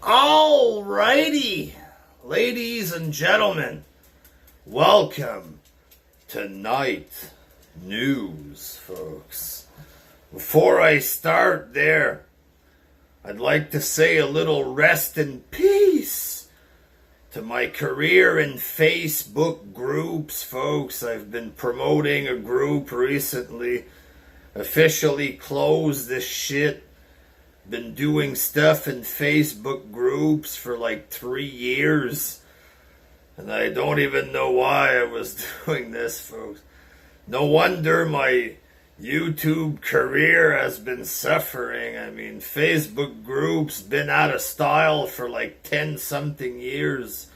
Alrighty, ladies and gentlemen, welcome to Night News, folks. Before I start there, I'd like to say a little rest in peace to my career in Facebook groups, folks. I've been promoting a group recently, officially closed this shit. Been doing stuff in Facebook groups for like 3 years, and I don't even know why I was doing this, folks. No wonder my YouTube career has been suffering. I mean, Facebook groups been out of style for like 10-something years,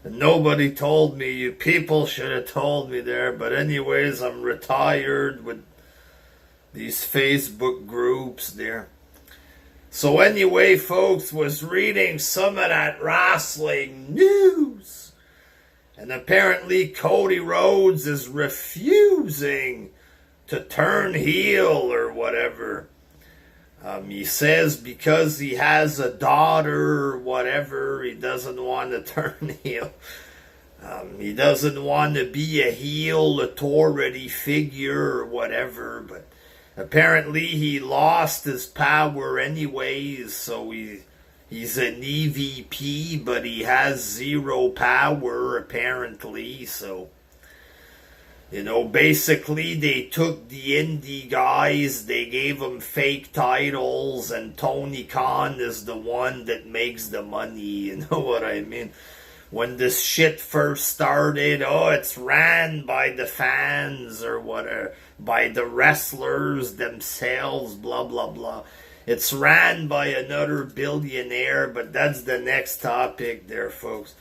and nobody told me. You people should have told me there, but anyways, I'm retired with these Facebook groups there. So anyway, folks, was reading some of that wrestling news. And apparently Cody Rhodes is refusing to turn heel or whatever. He says because he has a daughter or whatever, he doesn't want to turn heel. He doesn't want to be a heel authority figure or whatever, but apparently he lost his power anyways, so he's an EVP, but he has zero power apparently. So, you know, basically they took the indie guys, they gave them fake titles, and Tony Khan is the one that makes the money, you know what I mean? When this shit first started, it's ran by the fans or whatever, by the wrestlers themselves, blah, blah, blah. It's ran by another billionaire, but that's the next topic there, folks.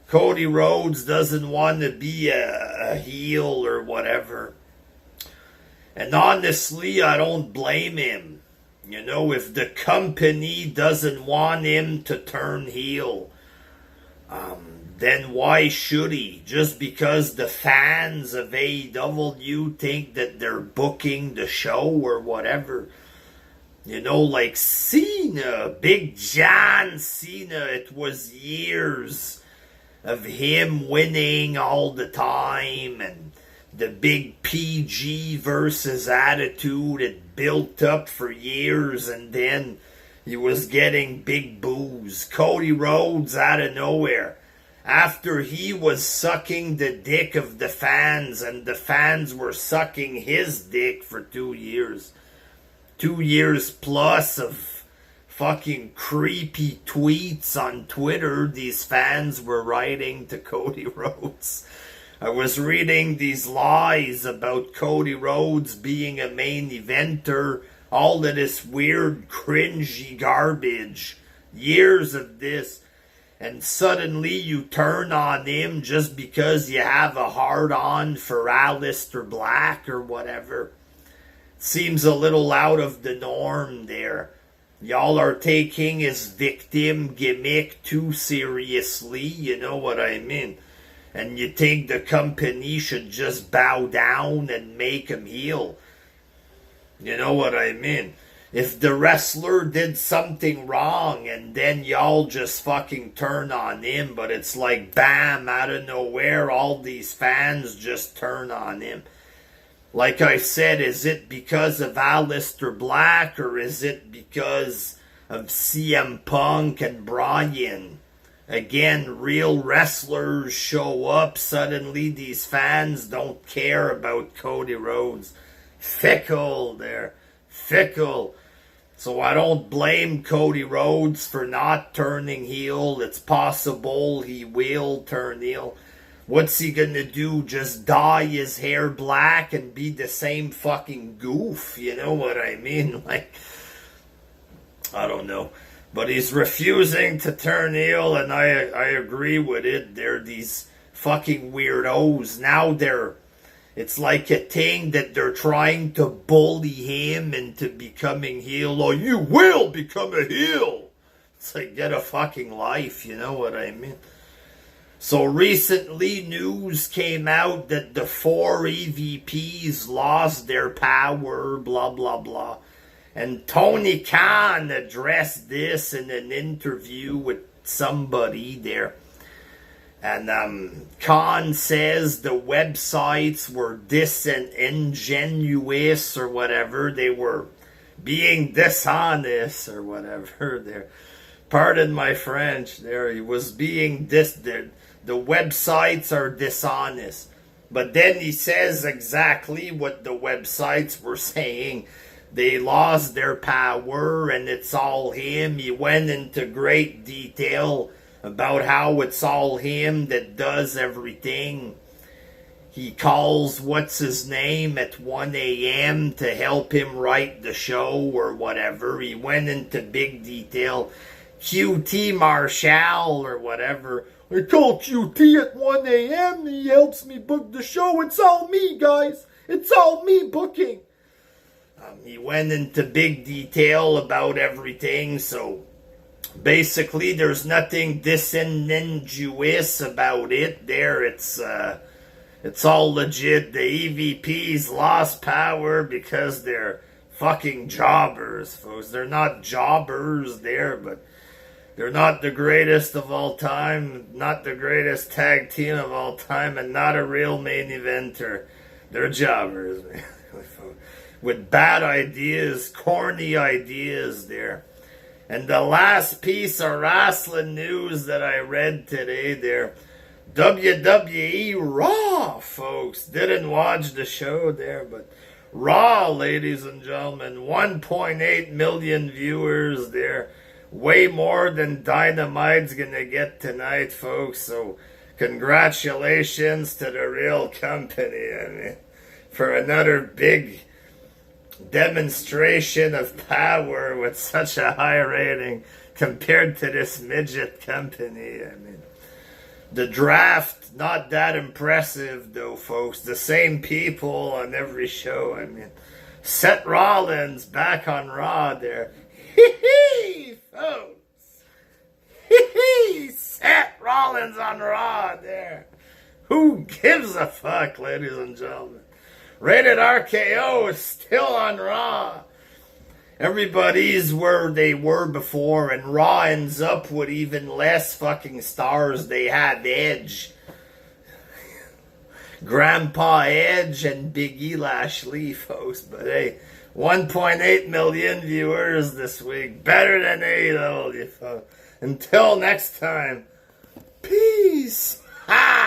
Cody Rhodes doesn't want to be a heel or whatever. And honestly, I don't blame him. You know, if the company doesn't want him to turn heel, then why should he? Just because the fans of AEW think that they're booking the show or whatever. You know, like Cena, Big John Cena, it was years of him winning all the time, and the big PG versus attitude had built up for years, and then he was getting big boos. Cody Rhodes out of nowhere. After he was sucking the dick of the fans, and the fans were sucking his dick for 2 years. 2 years plus of fucking creepy tweets on Twitter these fans were writing to Cody Rhodes. I was reading these lies about Cody Rhodes being a main eventer, all of this weird, cringy garbage. Years of this. And suddenly you turn on him just because you have a hard-on for Aleister Black or whatever. Seems a little out of the norm there. Y'all are taking his victim gimmick too seriously, you know what I mean? And you think the company should just bow down and make him heel. You know what I mean? If the wrestler did something wrong and then y'all just fucking turn on him, but it's like bam, out of nowhere, all these fans just turn on him. Like I said, is it because of Aleister Black or is it because of CM Punk and Bryan? Again, real wrestlers show up, suddenly these fans don't care about Cody Rhodes. Fickle there. Fickle. So I don't blame Cody Rhodes for not turning heel. It's possible he will turn heel. What's he gonna do? Just dye his hair black and be the same fucking goof? You know what I mean? Like, I don't know. But he's refusing to turn heel, and I agree with it. They're these fucking weirdos. Now it's like a thing that they're trying to bully him into becoming heel. Oh, you will become a heel. It's like, get a fucking life, you know what I mean? So recently news came out that the 4 EVPs lost their power, blah, blah, blah. And Tony Khan addressed this in an interview with somebody there. And Khan says the websites were disingenuous or whatever. They were being dishonest or whatever there. Pardon my French there. He was being the websites are dishonest. But then he says exactly what the websites were saying. They lost their power and it's all him. He went into great detail about how it's all him that does everything. He calls what's his name at 1 a.m. to help him write the show or whatever. He went into big detail. QT Marshall or whatever. I call QT at 1 a.m. He helps me book the show. It's all me, guys. It's all me booking. He went into big detail about everything, so basically there's nothing disingenuous about it there. It's all legit. The EVPs lost power because they're fucking jobbers, folks. They're not jobbers there, but they're not the greatest of all time, not the greatest tag team of all time, and not a real main eventer. They're jobbers, man. With bad ideas, corny ideas there. And the last piece of wrestling news that I read today there, WWE Raw, folks. Didn't watch the show there, but Raw, ladies and gentlemen, 1.8 million viewers there. Way more than Dynamite's gonna get tonight, folks. So congratulations to the real company, I mean, for another big demonstration of power with such a high rating compared to this midget company. I mean, the draft, not that impressive though, folks. The same people on every show. I mean, Seth Rollins back on Raw there. Hee-hee, folks. Hee-hee, Seth Rollins on Raw there. Who gives a fuck, ladies and gentlemen? Rated RKO is still on Raw. Everybody's where they were before, and Raw ends up with even less fucking stars. They had Edge, Grandpa Edge, and Big E Lashley, folks. But hey, 1.8 million viewers this week. Better than AEW, folks. Until next time, peace. Ha!